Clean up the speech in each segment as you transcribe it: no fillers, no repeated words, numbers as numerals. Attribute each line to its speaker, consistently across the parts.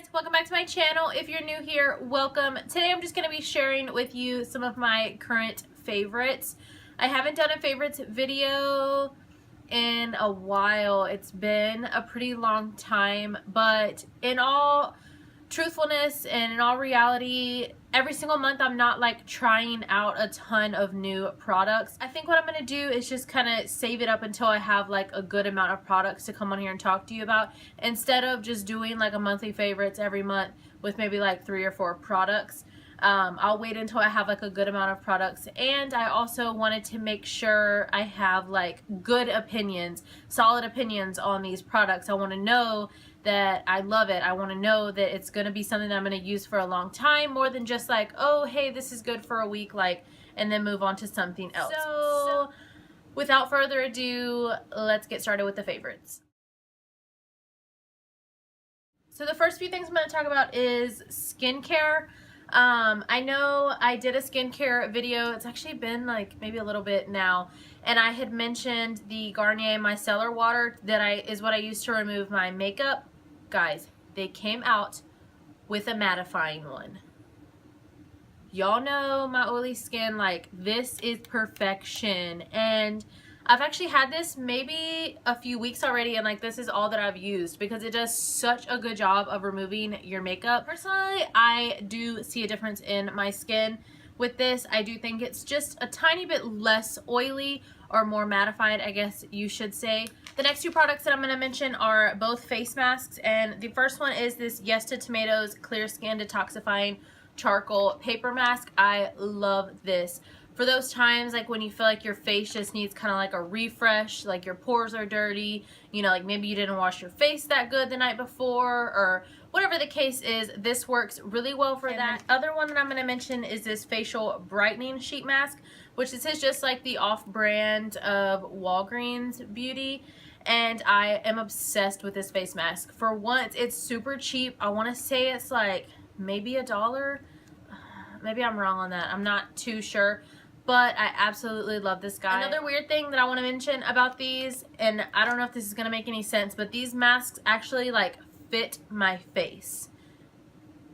Speaker 1: guys, welcome back to my channel. If you're new here, welcome. Today I'm just going to be sharing with you some of my current favorites. I haven't done a favorites video in a while. It's been a pretty long time, but in all truthfulness and in all reality, every single month I'm not like trying out a ton of new products. I think what I'm going to do is just kind of save it up until I have like a good amount of products to come on here and talk to you about, instead of just doing like a monthly favorites every month with maybe like 3 or 4 products. I'll wait until I have like a good amount of products, and I also wanted to make sure I have like good opinions, solid opinions on these products. I want to know that I love it. I want to know that it's going to be something that I'm going to use for a long time, more than just like, oh hey, this is good for a week, like, and then move on to something else. So without further ado, let's get started with the favorites. So the first few things I'm going to talk about is skincare. I know I did a skincare video. It's actually been like maybe a little bit now, and I had mentioned the Garnier Micellar water that is what I use to remove my makeup. Guys, they came out with a mattifying one. Y'all know my oily skin, like this is perfection, and I've actually had this maybe a few weeks already, and like this is all that I've used because it does such a good job of removing your makeup. Personally, I do see a difference in my skin with this. I do think it's just a tiny bit less oily, or more mattified, I guess you should say. The next 2 products that I'm going to mention are both face masks, and the first one is this Yes to Tomatoes Clear Skin Detoxifying Charcoal Paper Mask. I love this. For those times like when you feel like your face just needs kind of like a refresh, like your pores are dirty, you know, like maybe you didn't wash your face that good the night before, or whatever the case is, this works really well for that. The other one that I'm going to mention is this facial brightening sheet mask, which this is just like the off-brand of Walgreens Beauty, and I am obsessed with this face mask. For once, it's super cheap. I want to say it's like maybe $1. Maybe I'm wrong on that. I'm not too sure. But I absolutely love this guy. Another weird thing that I want to mention about these, and I don't know if this is going to make any sense, but these masks actually like fit my face,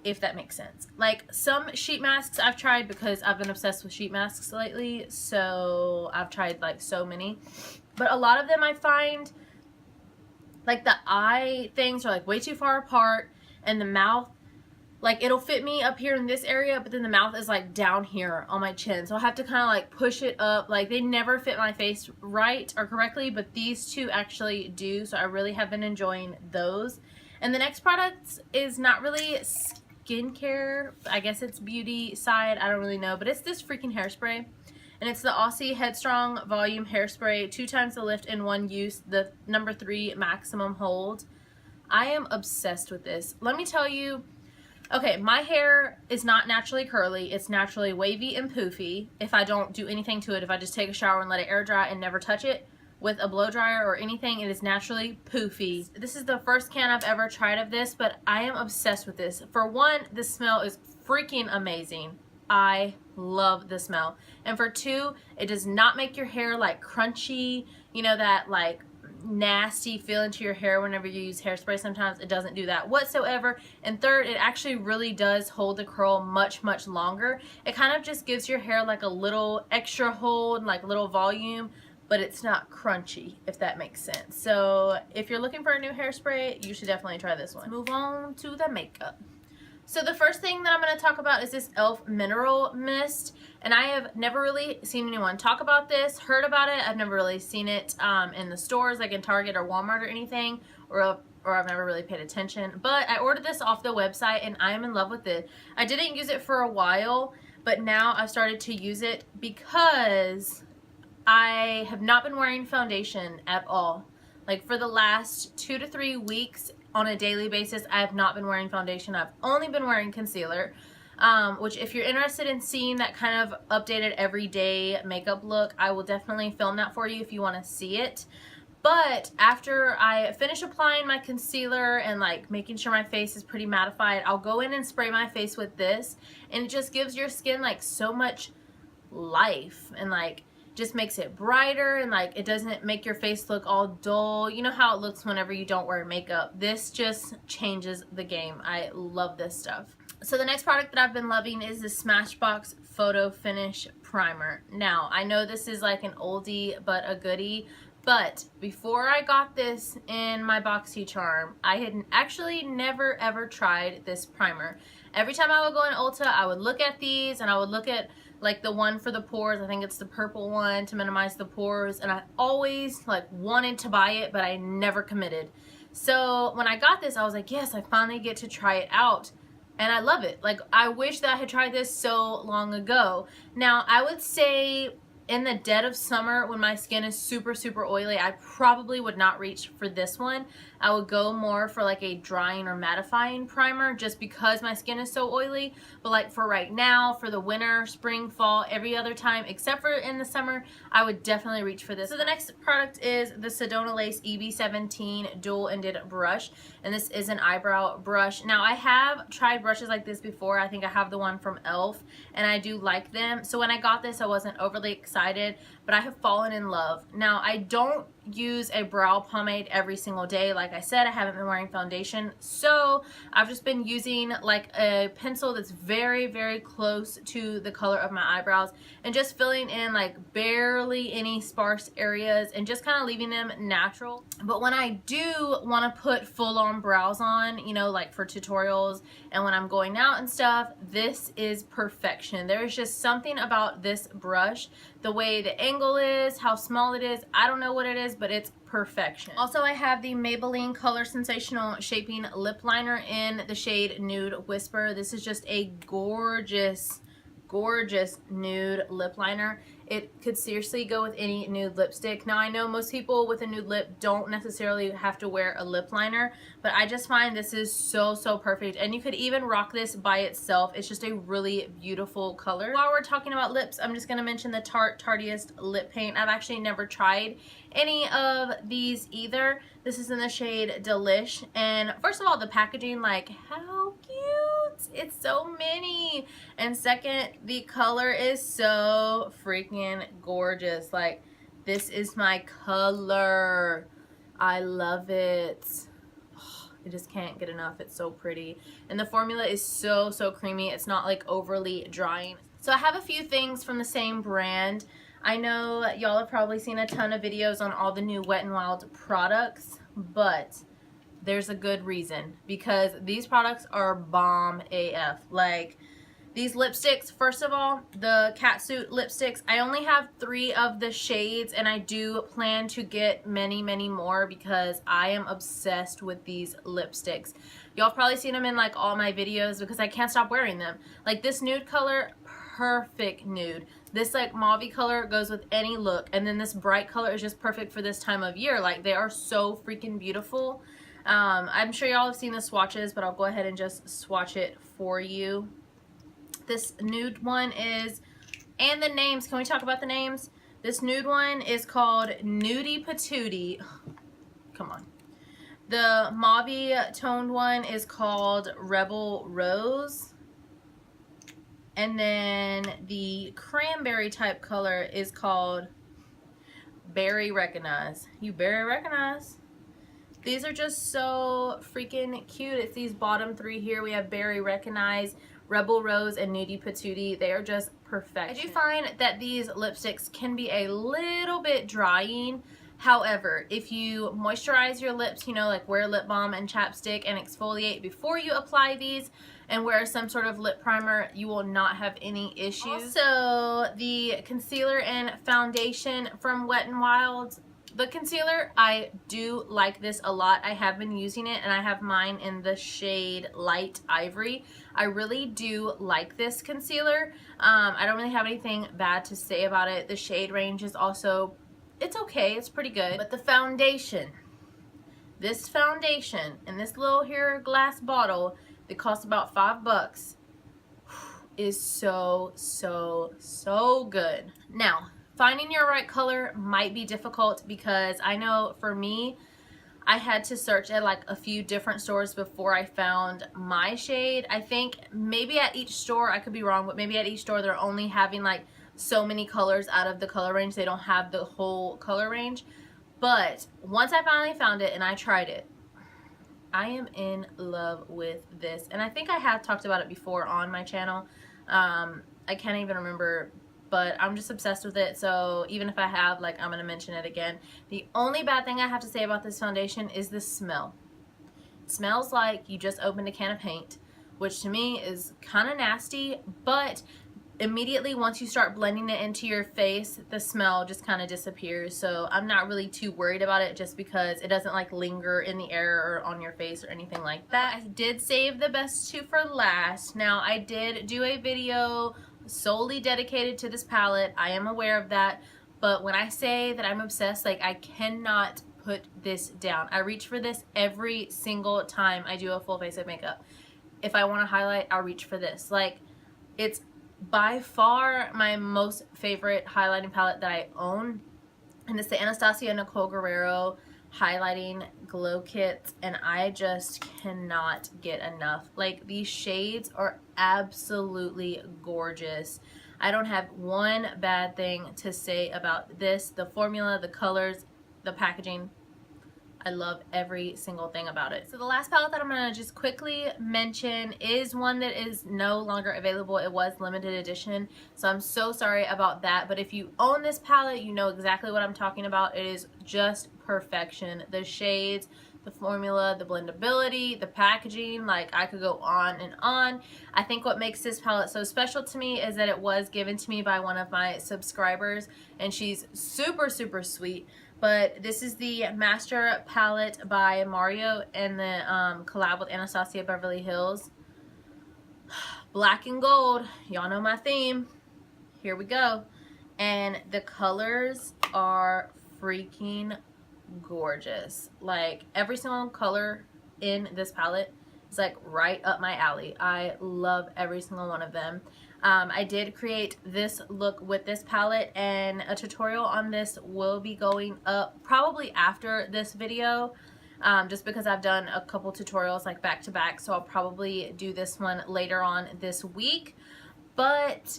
Speaker 1: if that makes sense. Like some sheet masks I've tried, because I've been obsessed with sheet masks lately, so I've tried like so many. But a lot of them I find like the eye things are like way too far apart, and the mouth, like it'll fit me up here in this area, but then the mouth is like down here on my chin, so I'll have to kind of like push it up. Like they never fit my face right or correctly, but these 2 actually do, so I really have been enjoying those. And the next product is not really skincare, I guess it's beauty side, I don't really know, but it's this freaking hairspray, and it's the Aussie Headstrong Volume Hairspray, 2 times the lift in 1 use, the number 3 maximum hold. I am obsessed with this. Let me tell you. Okay, my hair is not naturally curly. It's naturally wavy and poofy if I don't do anything to it. If I just take a shower and let it air dry and never touch it with a blow dryer or anything, it is naturally poofy. This is the first can I've ever tried of this, but I am obsessed with this. For one, the smell is freaking amazing. I love the smell. And for 2, it does not make your hair like crunchy, you know, that like nasty feel into your hair whenever you use hairspray. Sometimes it doesn't do that whatsoever. And third, it actually really does hold the curl much longer. It kind of just gives your hair like a little extra hold, like little volume, but it's not crunchy, if that makes sense. So if you're looking for a new hairspray, you should definitely try this one. Let's move on to the makeup. So the first thing that I'm going to talk about is this e.l.f. Mineral Mist, and I have never really seen anyone talk about this, heard about it. I've never really seen it in the stores, like in Target or Walmart or anything, or I've never really paid attention. But I ordered this off the website, and I am in love with it. I didn't use it for a while, but now I've started to use it because I have not been wearing foundation at all. Like for the last 2 to 3 weeks, on a daily basis, I have not been wearing foundation. I've only been wearing concealer, which if you're interested in seeing that kind of updated everyday makeup look, I will definitely film that for you if you want to see it. But after I finish applying my concealer and like making sure my face is pretty mattified, I'll go in and spray my face with this, and it just gives your skin like so much life, and like just makes it brighter, and like it doesn't make your face look all dull. You know how it looks whenever you don't wear makeup. This just changes the game. I love this stuff. So the next product that I've been loving is the Smashbox Photo Finish Primer. Now, I know this is like an oldie but a goodie, but before I got this in my BoxyCharm, I had actually never ever tried this primer. Every time I would go in Ulta, I would look at these, and I would look at like the one for the pores. I think it's the purple one to minimize the pores, and I always like wanted to buy it, but I never committed. So when I got this, I was like, yes, I finally get to try it out, and I love it. Like, I wish that I had tried this so long ago. Now, I would say in the dead of summer when my skin is super oily, I probably would not reach for this one. I would go more for like a drying or mattifying primer just because my skin is so oily. But like for right now, for the winter, spring, fall, every other time except for in the summer, I would definitely reach for this. So the next product is the Sedona Lace EB17 dual ended brush, and this is an eyebrow brush. Now, I have tried brushes like this before. I think I have the one from e.l.f. and I do like them. So when I got this, I wasn't overly excited, but I have fallen in love. Now, I don't use a brow pomade every single day. Like I said, I haven't been wearing foundation, so I've just been using like a pencil that's very close to the color of my eyebrows and just filling in like barely any sparse areas and just kind of leaving them natural. But when I do want to put full-on brows on, you know, like for tutorials and when I'm going out and stuff, this is perfection. There's just something about this brush, the way the angle is, how small it is, I don't know what it is, but it's perfection. Also, I have the Maybeline Color Sensational Shaping Lip Liner in the shade Nude Whisper. This is just a gorgeous nude lip liner. It could seriously go with any nude lipstick. Now, I know most people with a nude lip don't necessarily have to wear a lip liner, but I just find this is so perfect, and you could even rock this by itself. It's just a really beautiful color. While we're talking about lips, I'm just going to mention the Tarte Tartiest Lip Paint. I've actually never tried any of these either. This is in the shade Delish, and first of all, the packaging, like, how cute. It's so mini, and second, the color is so freaking gorgeous. Like, this is my color. I love it. Oh, I just can't get enough. It's so pretty, and the formula is so creamy. It's not like overly drying. So I have a few things from the same brand. I know y'all have probably seen a ton of videos on all the new Wet n Wild products, but there's a good reason, because these products are bomb AF. Like, these lipsticks, first of all, the catsuit lipsticks, I only have 3 of the shades, and I do plan to get many more because I am obsessed with these lipsticks. Y'all probably seen them in like all my videos because I can't stop wearing them. Like this nude color, perfect nude. This like mauvey color goes with any look, and then this bright color is just perfect for this time of year. Like, they are so freaking beautiful. I'm sure y'all have seen the swatches, but I'll go ahead and just swatch it for you. This nude one is, and the names, can we talk about the names? This nude one is called Nudie Patootie. Come on. The mauve toned one is called Rebel Rose. And then the cranberry type color is called Berry Recognize. You berry recognize? These are just so freaking cute. It's these bottom 3 here. We have Berry Recognize, Rebel Rose, and Nudie Patootie. They are just perfect. I do find that these lipsticks can be a little bit drying. However, if you moisturize your lips, you know, like wear lip balm and chapstick and exfoliate before you apply these, and wear some sort of lip primer, you will not have any issues. Also, the concealer and foundation from Wet n Wild. The concealer, I do like this a lot. I have been using it, and I have mine in the shade Light Ivory. I really do like this concealer. I don't really have anything bad to say about it. The shade range is also, it's okay. It's pretty good. But the foundation, this foundation in this little here glass bottle that costs about $5 is so good. Now, finding your right color might be difficult because I know for me, I had to search at like a few different stores before I found my shade. I think maybe at each store, I could be wrong, but maybe at each store they're only having like so many colors out of the color range. They don't have the whole color range. But once I finally found it and I tried it, I am in love with this. And I think I have talked about it before on my channel. I can't even remember, but I'm just obsessed with it. So even if I have, like, I'm going to mention it again. The only bad thing I have to say about this foundation is the smell. It smells like you just opened a can of paint, which to me is kind of nasty, but immediately once you start blending it into your face, the smell just kind of disappears. So I'm not really too worried about it, just because it doesn't like linger in the air or on your face or anything like that. I did save the best two for last. Now, I did do a video solely dedicated to this palette. I am aware of that, but when I say that I'm obsessed, like, I cannot put this down. I reach for this every single time I do a full face of makeup. If I want to highlight, I'll reach for this. Like, it's by far my most favorite highlighting palette that I own, and it's the Anastasia Nicole Guerrero highlighting glow kit, and I just cannot get enough. Like, these shades are absolutely gorgeous. I don't have one bad thing to say about this. The formula, the colors, the packaging, I love every single thing about it. So the last palette that I'm going to just quickly mention is one that is no longer available. It was limited edition, so I'm so sorry about that. But if you own this palette, you know exactly what I'm talking about. It is just perfection. The shades, the formula, the blendability, the packaging, like, I could go on and on. I think what makes this palette so special to me is that it was given to me by one of my subscribers, and she's super, super sweet. But this is the Master Palette by Mario and the collab with Anastasia Beverly Hills. Black and gold. Y'all know my theme. Here we go. And the colors are freaking gorgeous. Like, every single color in this palette is like right up my alley. I love every single one of them. I did create this look with this palette, and a tutorial on this will be going up probably after this video, just because I've done a couple tutorials like back to back, so I'll probably do this one later on this week. But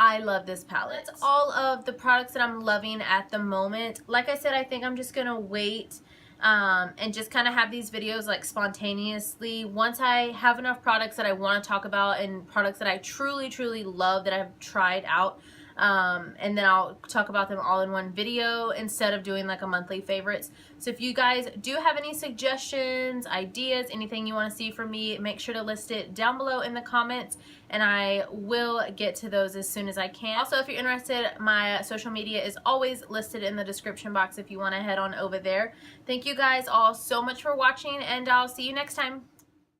Speaker 1: I love this palette. That's all of the products that I'm loving at the moment. Like I said, I think I'm just gonna wait and just kind of have these videos like spontaneously. Once I have enough products that I want to talk about, and products that I truly, truly love that I've tried out, and then I'll talk about them all in one video instead of doing like a monthly favorites. So if you guys do have any suggestions, ideas, anything you want to see from me, make sure to list it down below in the comments, and I will get to those as soon as I can. Also, if you're interested, my social media is always listed in the description box if you want to head on over there. Thank you guys all so much for watching, and I'll see you next time.